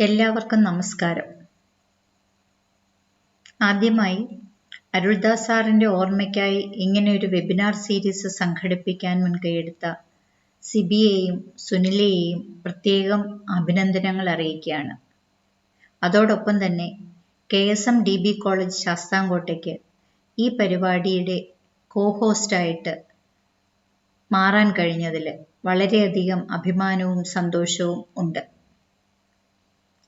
എല്ലാവർക്കും നമസ്കാരം. ആദ്യമായി അരുൾദാസ് സാറിന്റെ ഓർമ്മയ്ക്കായി ഇങ്ങനെയൊരു വെബിനാർ സീരീസ് സംഘടിപ്പിക്കാൻ മുൻകൈയെടുത്ത സിബിയെയും സുനിലെയും പ്രത്യേകം അഭിനന്ദനങ്ങൾ അറിയിക്കുകയാണ്. അതോടൊപ്പം തന്നെ KSMDB കോളേജ് ശാസ്താംകോട്ടയ്ക്ക് ഈ പരിപാടിയുടെ കോ-ഹോസ്റ്റായിട്ട് മാറാൻ കഴിഞ്ഞതിൽ വളരെയധികം അഭിമാനവും സന്തോഷവും ഉണ്ട്.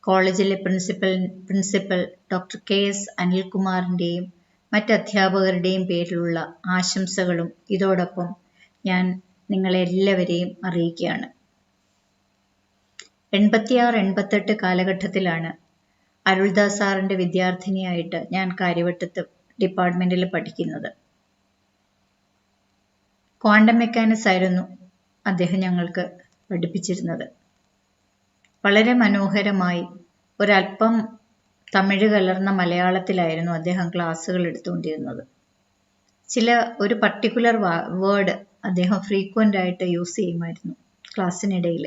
കോളേജിലെ പ്രിൻസിപ്പൽ ഡോക്ടർ KS അനിൽകുമാറിൻ്റെയും മറ്റ് അധ്യാപകരുടെയും പേരിലുള്ള ആശംസകളും ഇതോടൊപ്പം ഞാൻ നിങ്ങളെല്ലാവരെയും അറിയിക്കുകയാണ്. 86-88 കാലഘട്ടത്തിലാണ് അരുൾദാസ് സാറിൻ്റെ വിദ്യാർത്ഥിനിയായിട്ട് ഞാൻ കാര്യവട്ടത്ത് ഡിപ്പാർട്ട്മെൻറ്റിൽ പഠിക്കുന്നത്. ക്വാണ്ടം മെക്കാനിക്സ് ആയിരുന്നു അദ്ദേഹം ഞങ്ങൾക്ക് പഠിപ്പിച്ചിരുന്നത്. വളരെ മനോഹരമായി ഒരല്പം തമിഴ് കലർന്ന മലയാളത്തിലായിരുന്നു അദ്ദേഹം ക്ലാസ്സുകൾ എടുത്തുകൊണ്ടിരുന്നത്. ഒരു പർട്ടിക്കുലർ വേർഡ് അദ്ദേഹം ഫ്രീക്വൻ്റ് ആയിട്ട് യൂസ് ചെയ്യുമായിരുന്നു ക്ലാസ്സിനിടയിൽ.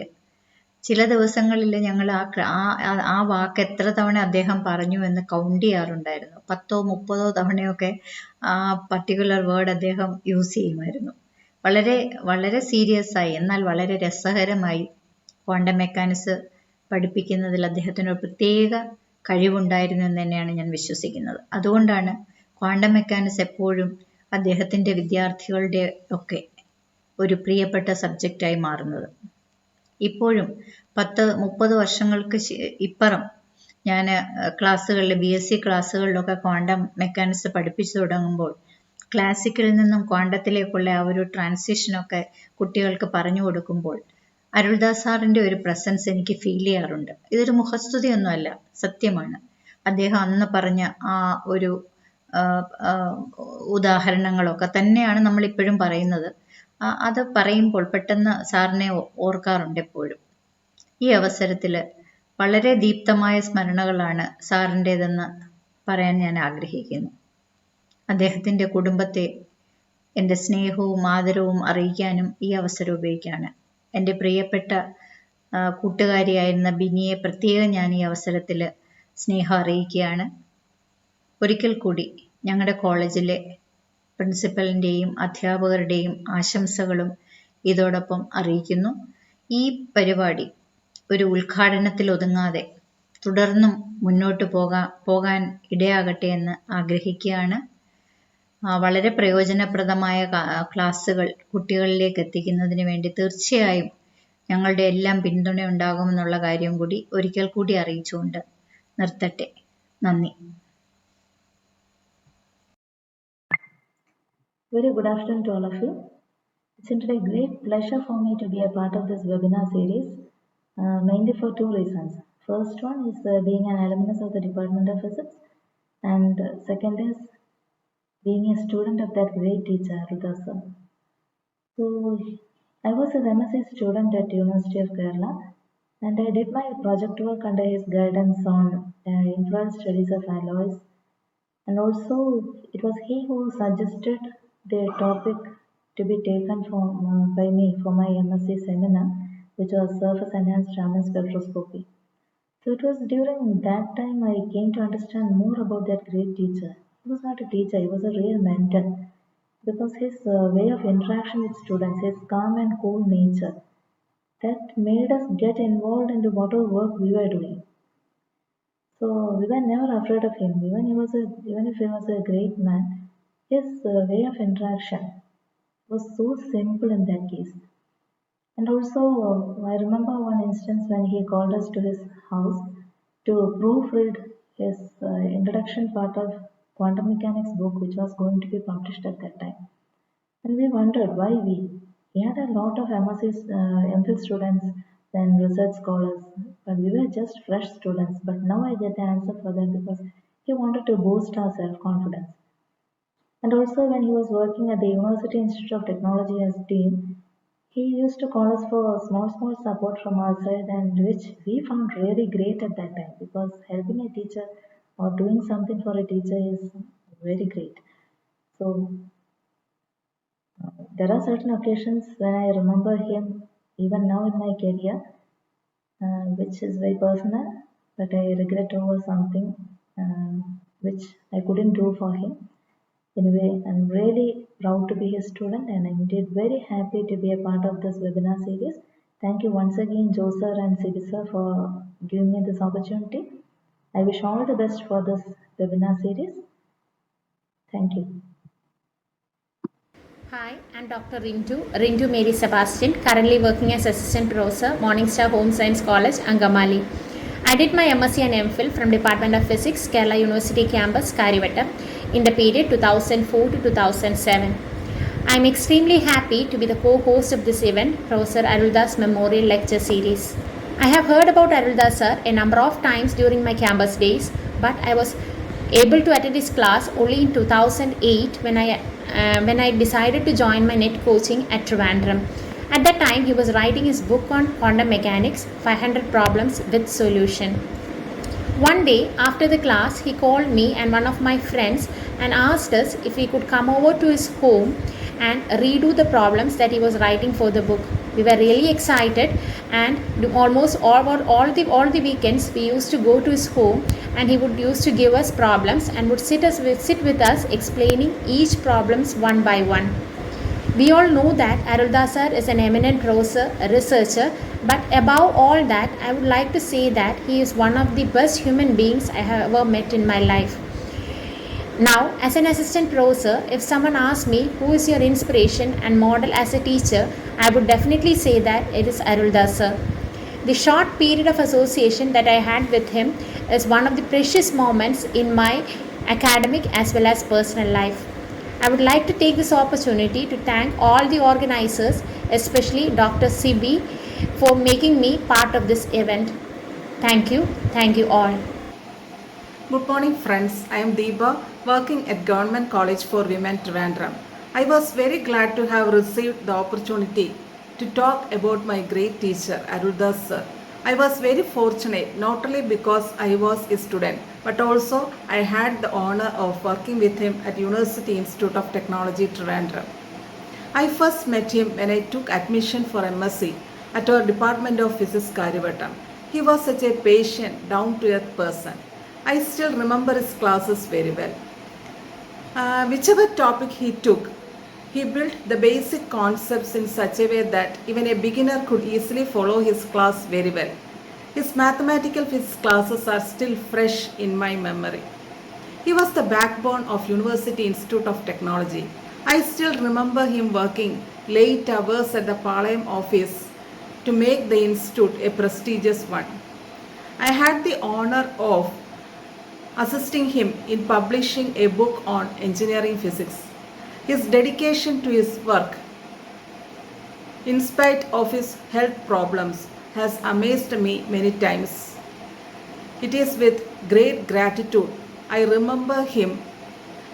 ചില ദിവസങ്ങളിൽ ഞങ്ങൾ ആ വാക്ക് എത്ര തവണ അദ്ദേഹം പറഞ്ഞു എന്ന് കൗണ്ട് ചെയ്യാറുണ്ടായിരുന്നു. 10-30 തവണയൊക്കെ ആ പർട്ടിക്കുലർ വേർഡ് അദ്ദേഹം യൂസ് ചെയ്യുമായിരുന്നു. വളരെ വളരെ സീരിയസ് ആയി എന്നാൽ വളരെ രസകരമായി ക്വാണ്ടം മെക്കാനിക്സ് പഠിപ്പിക്കുന്നതിൽ അദ്ദേഹത്തിന് ഒരു പ്രത്യേക കഴിവുണ്ടായിരുന്നു എന്ന് തന്നെയാണ് ഞാൻ വിശ്വസിക്കുന്നത്. അതുകൊണ്ടാണ് ക്വാണ്ടം മെക്കാനിക്സ് എപ്പോഴും അദ്ദേഹത്തിൻ്റെ വിദ്യാർത്ഥികളുടെ ഒക്കെ ഒരു പ്രിയപ്പെട്ട സബ്ജക്റ്റായി മാറുന്നത്. ഇപ്പോഴും 10-30 വർഷങ്ങൾക്ക് ഇപ്പുറം ഞാൻ ക്ലാസ്സുകളിൽ BSc ക്ലാസ്സുകളിലൊക്കെ ക്വാണ്ടം മെക്കാനിക്സ് പഠിപ്പിച്ചു തുടങ്ങുമ്പോൾ ക്ലാസിക്കലിൽ നിന്നും ക്വാണ്ടത്തിലേക്കുള്ള ആ ഒരു ട്രാൻസിഷനൊക്കെ കുട്ടികൾക്ക് പറഞ്ഞു കൊടുക്കുമ്പോൾ അരുൾദാസ് സാറിൻ്റെ ഒരു പ്രസൻസ് എനിക്ക് ഫീൽ ചെയ്യാറുണ്ട്. ഇതൊരു മുഖസ്തുതിയൊന്നുമല്ല, സത്യമാണ്. അദ്ദേഹം അന്ന് പറഞ്ഞ ആ ഒരു ഉദാഹരണങ്ങളൊക്കെ തന്നെയാണ് നമ്മളിപ്പോഴും പറയുന്നത്. അത് പറയുമ്പോൾ പെട്ടെന്ന് സാറിനെ ഓർക്കാറുണ്ട് എപ്പോഴും. ഈ അവസരത്തിൽ വളരെ ദീപ്തമായ സ്മരണകളാണ് സാറിൻ്റേതെന്ന് പറയാൻ ഞാൻ ആഗ്രഹിക്കുന്നു. അദ്ദേഹത്തിൻ്റെ കുടുംബത്തെ എൻ്റെ സ്നേഹവും ആദരവും അറിയിക്കാനും ഈ അവസരം ഉപയോഗിക്കുകയാണ്. എൻ്റെ പ്രിയപ്പെട്ട കൂട്ടുകാരിയായിരുന്ന ബിനിയെ പ്രത്യേകം ഞാൻ ഈ അവസരത്തിൽ സ്നേഹം അറിയിക്കുകയാണ്. ഒരിക്കൽ കൂടി ഞങ്ങളുടെ കോളേജിലെ പ്രിൻസിപ്പലിൻ്റെയും അധ്യാപകരുടെയും ആശംസകളും ഇതോടൊപ്പം അറിയിക്കുന്നു. ഈ പരിപാടി ഒരു ഉദ്ഘാടനത്തിൽ ഒതുങ്ങാതെ തുടർന്നും മുന്നോട്ട് പോകാൻ ഇടയാകട്ടെ എന്ന് ആഗ്രഹിക്കുകയാണ്. വളരെ പ്രയോജനപ്രദമായ ക്ലാസ്സുകൾ കുട്ടികളിലേക്ക് എത്തിക്കുന്നതിന് വേണ്ടി തീർച്ചയായും ഞങ്ങളുടെ എല്ലാം പിന്തുണ ഉണ്ടാകുമെന്നുള്ള കാര്യം കൂടി ഒരിക്കൽ കൂടി അറിയിച്ചുകൊണ്ട് നിർത്തട്ടെ. നന്ദി. Very good afternoon to all of you. It's indeed a great pleasure for me to be a part of this webinar series, mainly for two reasons. First one is being an alumnus of the Department of Physics, and second is being a student of that great teacher, Aruldhas sir. So, I was his MSc student at University of Kerala, and I did my project work under his guidance on infrared studies of alloys, and also it was he who suggested the topic to be taken by me for my MSc seminar, which was surface enhanced Raman spectroscopy. So it was during that time I came to understand more about that great teacher. He was not a teacher, he was a real mentor, because his way of interaction with students, his calm and cool nature, that made us get involved into whatever work we were doing. So we were never afraid of him, even if he was a great man. His way of interaction was so simple in that case. And also, I remember one instance when he called us to his house to proofread his introduction part of quantum mechanics book, which was going to be published at that time. And we wondered why we. He had a lot of MPhil students and research scholars, but we were just fresh students. But now I get the answer for that, because he wanted to boost our self-confidence. And also, when he was working at the University Institute of Technology as dean, he used to call us for small support from our side, and which we found really great at that time, because helping a teacher or doing something for a teacher is very great. So there are certain occasions when I remember him even now in my career, which is very personal. but I regret over something which I couldn't do for him. Anyway, I'm really proud to be his student, and I'm indeed very happy to be a part of this webinar series. Thank you once again, Joe sir and Sibi sir, for giving me this opportunity. I wish all the best for this webinar series. Thank you. Hi, I'm Dr. Rintu Mary Sebastian, currently working as Assistant Professor, Morningstar Home Science College, Angamali. I did my MSc and MPhil from Department of Physics, Kerala University Campus, Karivata, in the period 2004 to 2007. I'm extremely happy to be the co-host of this event, Professor Aruldas Memorial Lecture Series. I have heard about Aruldas sir a number of times during my campus days, but I was able to attend his class only in 2008 when I decided to join my net coaching at Trivandrum. At that time, he was writing his book on quantum mechanics, 500 Problems with Solution. One day after the class, he called me and one of my friends and asked us if we could come over to his home and redo the problems that he was writing for the book. We were really excited, and almost all the weekends we used to go to his home, and he would used to give us problems and would sit with us explaining each problems one by one. We all know that Aruldas sir is an eminent professor, a researcher, but above all that, I would like to say that he is one of the best human beings I have ever met in my life. Now, as an assistant professor, if someone asks me who is your inspiration and model as a teacher, I would definitely say that it is Aruldas sir. The short period of association that I had with him is one of the precious moments in my academic as well as personal life. I would like to take this opportunity to thank all the organizers, especially Dr. Sibi, for making me part of this event. Thank you all. Good morning friends, I am Deepa, working at Government College for Women Trivandrum. I was very glad to have received the opportunity to talk about my great teacher Aruldas sir. I was very fortunate not only because I was a student, but also I had the honor of working with him at University Institute of Technology Trivandrum. I first met him when I took admission for MSc at our Department of Physics Karivata. He was such a patient, down-to-earth person. I still remember his classes very well. Whichever topic he took, he built the basic concepts in such a way that even a beginner could easily follow his class very well. His mathematical physics classes are still fresh in my memory. He was the backbone of University Institute of Technology. I still remember him working late hours at the Palayam office to make the institute a prestigious one. I had the honor of assisting him in publishing a book on engineering physics. His dedication to his work, in spite of his health problems, has amazed me many times. It is with great gratitude I remember him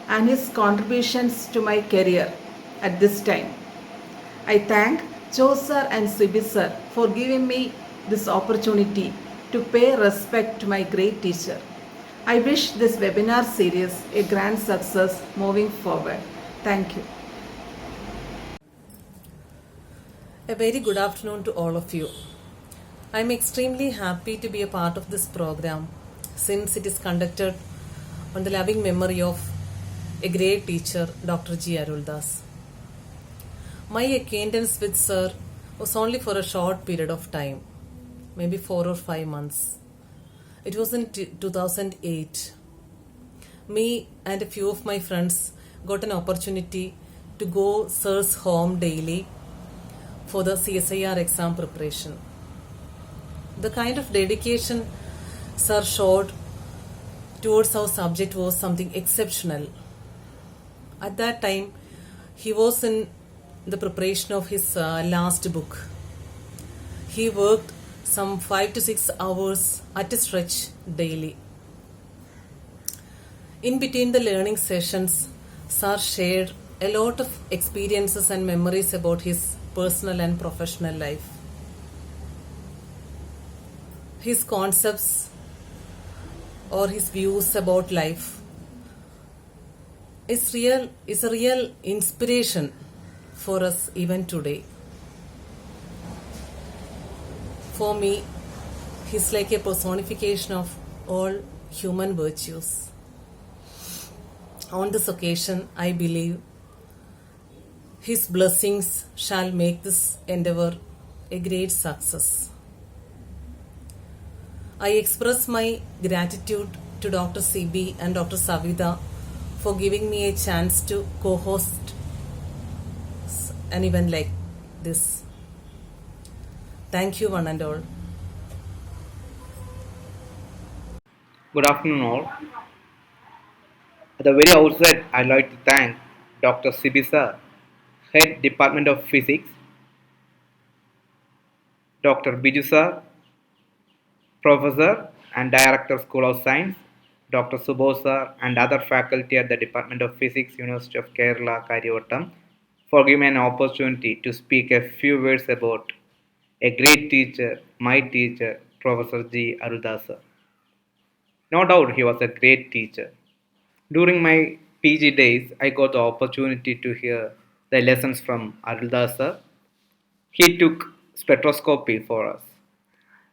and his contributions to my career at this time. I thank Joe sir and Sibi sir for giving me this opportunity to pay respect to my great teacher. I wish this webinar series a grand success moving forward. Thank you. A very good afternoon to all of you. I am extremely happy to be a part of this program since it is conducted on the loving memory of a great teacher, Dr. G. Aruldas. My acquaintance with Sir was only for a short period of time, maybe 4 or 5 months. It was in 2008. Me and a few of my friends got an opportunity to go Sir's home daily for the CSIR exam preparation. The kind of dedication Sir showed towards our subject was something exceptional. At that time, he was in the preparation of his last book. He worked some 5 to 6 hours at a stretch daily. In between the learning sessions, Sir shared a lot of experiences and memories about his personal and professional life. His concepts or his views about life is a real inspiration for us even today. For me, he's like a personification of all human virtues. On this occasion, I believe His blessings shall make this endeavor a great success. I express my gratitude to Dr. CB and Dr. Savita for giving me a chance to co-host an event like this. Thank you, one and all. Good afternoon, all. At the very outset, I'd like to thank Dr. Sibi sir, Head Department of Physics, Dr. Biju sir, Professor and Director School of Science, Dr. Subho sir, and other faculty at the Department of Physics, University of Kerala, Kariyvattam, for giving me an opportunity to speak a few words about a great teacher, my teacher, Professor G. Aruldas sir. No doubt he was a great teacher. During my PG days, I got the opportunity to hear the lessons from Aruldas sir. He took spectroscopy for us.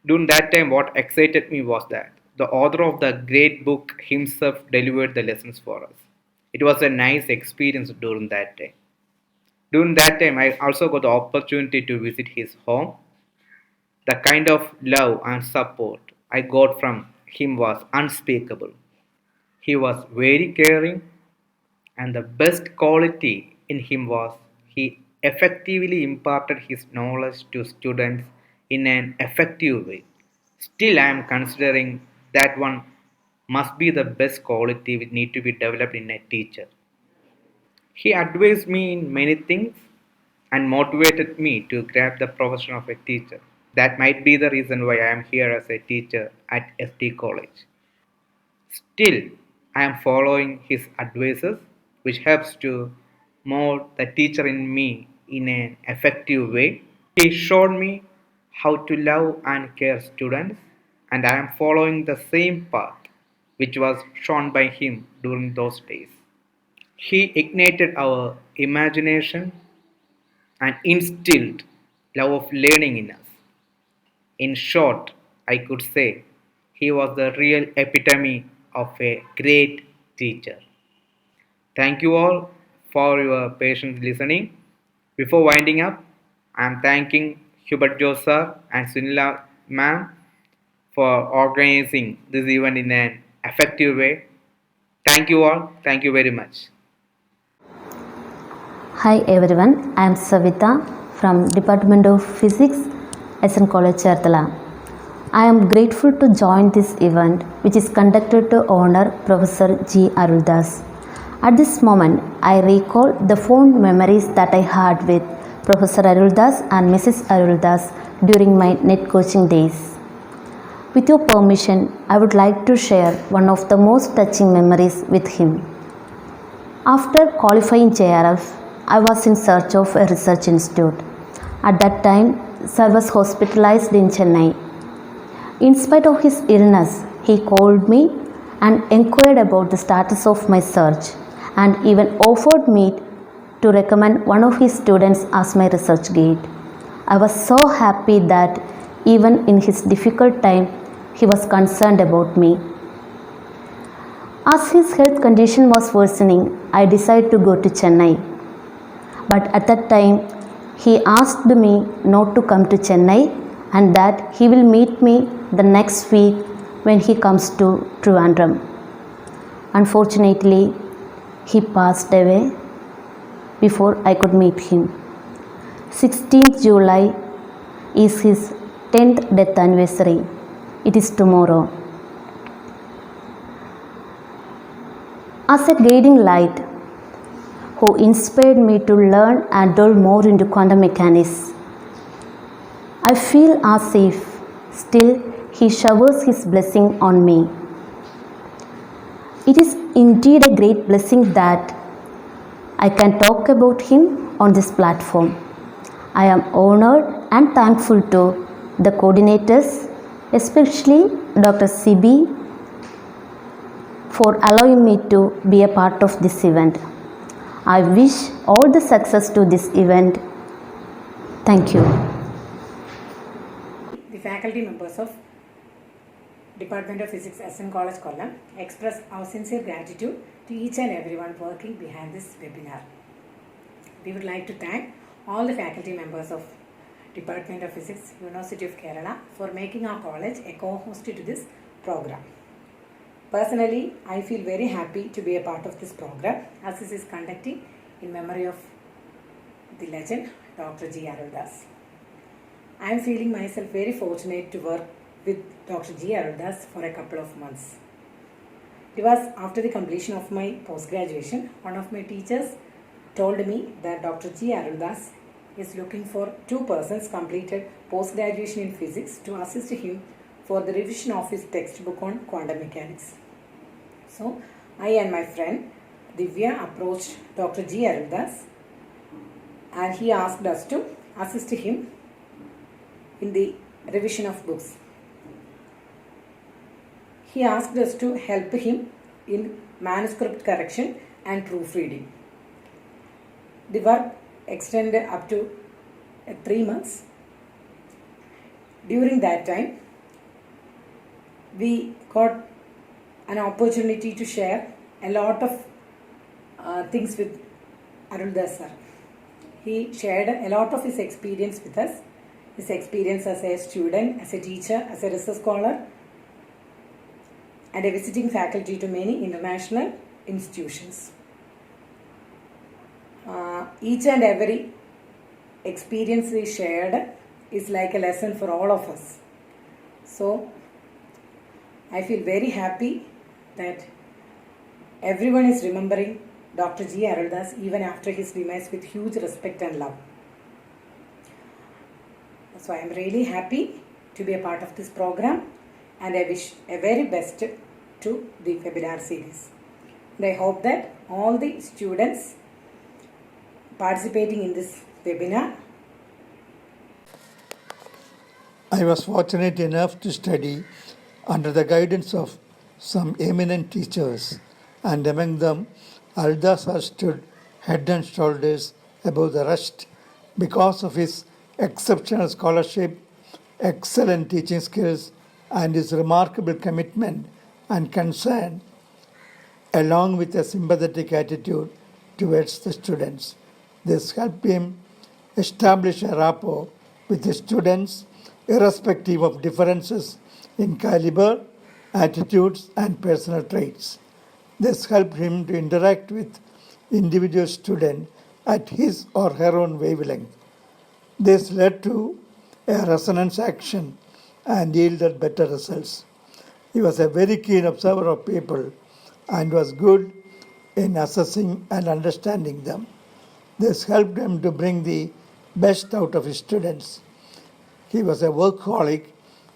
During that time, what excited me was that the author of the great book himself delivered the lessons for us. It was a nice experience during that time. During that time, I also got the opportunity to visit his home. The kind of love and support I got from him was unspeakable. He was very caring, and the best quality in him was he effectively imparted his knowledge to students in an effective way. Still, I am considering that one must be the best quality which need to be developed in a teacher. He advised me in many things and motivated me to grab the profession of a teacher. That might be the reason why I am here as a teacher at FT College. Still, I am following his advices, which helps to mold the teacher in me in an effective way. He showed me how to love and care students, and I am following the same path which was shown by him during those days. He ignited our imagination and instilled love of learning in us. In short, I could say he was the real epitome of a great teacher. Thank you all for your patient listening. Before winding up, I am thanking Hubert Josa and Sunila ma'am for organizing this event in an effective way. Thank you all. Thank you very much. Hi everyone, I am Savita from Department of Physics, SN College, Cherthala. I am grateful to join this event which is conducted to honor Professor G. Aruldas. At this moment, I recall the fond memories that I had with Professor Aruldas and Mrs. Aruldas during my net coaching days. With your permission, I would like to share one of the most touching memories with him. After qualifying JRF, I was in search of a research institute. At that time, Sir was hospitalized in Chennai. In spite of his illness, he called me and inquired about the status of my search and even offered me to recommend one of his students as my research guide. I was so happy that even in his difficult time, he was concerned about me. As his health condition was worsening, I decided to go to Chennai. But at that time, he asked me not to come to Chennai and that he will meet me the next week when he comes to Trivandrum. Unfortunately, he passed away before I could meet him. 16th July is his 10th death anniversary. It is tomorrow. As a guiding light who inspired me to learn and delve more into quantum mechanics, I feel as if still he showers his blessing on me. It is indeed a great blessing that I can talk about him on this platform. I am honored and thankful to the coordinators, especially Dr. Sibi, for allowing me to be a part of this event. I wish all the success to this event. Thank you. The faculty members of Department of Physics, SN College, Kollam, express our sincere gratitude to each and everyone working behind this webinar. We would like to thank all the faculty members of Department of Physics, University of Kerala for making our college a co-host to this program. Personally, I feel very happy to be a part of this program as this is conducting in memory of the legend Dr. G. Aruldas. I am feeling myself very fortunate to work with Dr. G. Aruldas for a couple of months. It was after the completion of my post-graduation, one of my teachers told me that Dr. G. Aruldas is looking for 2 persons completed post-graduation in physics to assist him for the revision of his textbook on quantum mechanics. So, I and my friend Divya approached Dr. G. Aruldas and he asked us to assist him in the revision of books. He asked us to help him in manuscript correction and proofreading. The work extended up to 3 months. During that time, we got an opportunity to share a lot of things with Aruldas sir. He shared a lot of his experience with us, his experience as a student, as a teacher, as a research scholar, and a visiting faculty to many international institutions. Each and every experience we shared is like a lesson for all of us. So, I feel very happy that everyone is remembering Dr. G. Aruldas even after his demise with huge respect and love. So, I am really happy to be a part of this program and I wish a very best to the webinar series. And I hope that all the students participating in this webinar. I was fortunate enough to study under the guidance of some eminent teachers, and among them, Aruldas sir stood head and shoulders above the rest because of his exceptional scholarship, excellent teaching skills, and his remarkable commitment and concern, along with a sympathetic attitude towards the students. This helped him establish a rapport with the students, irrespective of differences in caliber, attitudes, and personal traits. This helped him to interact with individual students at his or her own wavelength. This led to a resonance action and yielded better results. He was a very keen observer of people and was good in assessing and understanding them. This helped him to bring the best out of his students. He was a workaholic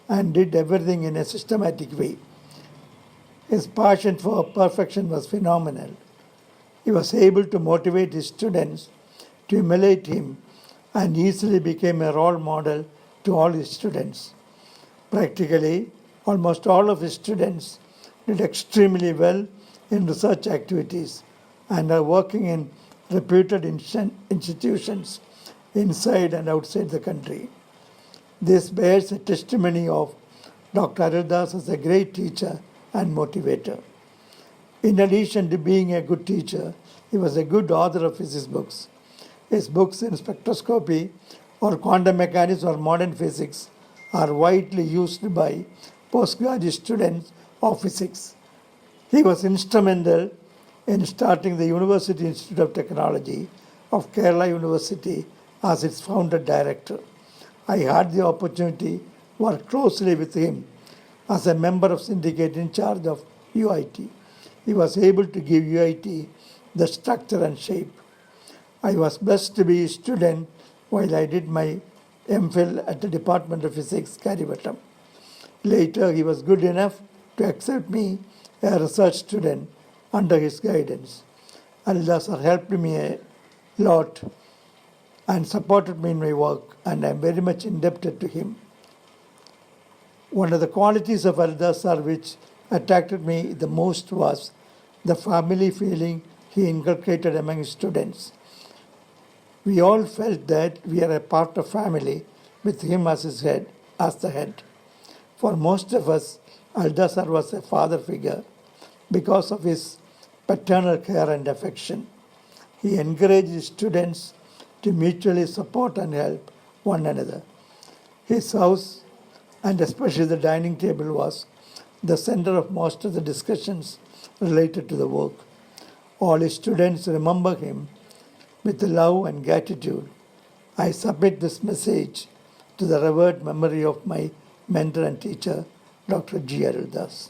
and did everything in a systematic way. His passion for perfection was phenomenal. He was able to motivate his students to emulate him and easily became a role model to all his students. Practically, almost all of his students did extremely well in research activities and are working in reputed institutions inside and outside the country. This bears a testimony of Dr. Aruldas as a great teacher and motivator. In addition to being a good teacher, he was a good author of physics books. His books in spectroscopy or quantum mechanics or modern physics are widely used by postgraduate students of physics. He was instrumental in starting the University Institute of Technology of Kerala University as its founder director. I had the opportunity to work closely with him as a member of syndicate in charge of UIT. He was able to give UIT the structure and shape. I was blessed to be a student while I did my MPhil at the Department of Physics, Karivattam. Later, he was good enough to accept me as a research student under his guidance. Aruldas sir helped me a lot and supported me in my work, and I am very much indebted to him. One of the qualities of Aruldas sir which attracted me the most was the family feeling he inculcated among his students. We all felt that we are a part of family with him as his head, as the head. For most of us, Aldasar was a father figure because of his paternal care and affection. He encouraged his students to mutually support and help one another. His house, and especially the dining table, was the center of most of the discussions related to the work. All his students remember him with love and gratitude. I submit this message to the revered memory of my mentor and teacher, Dr. G. Aruldas.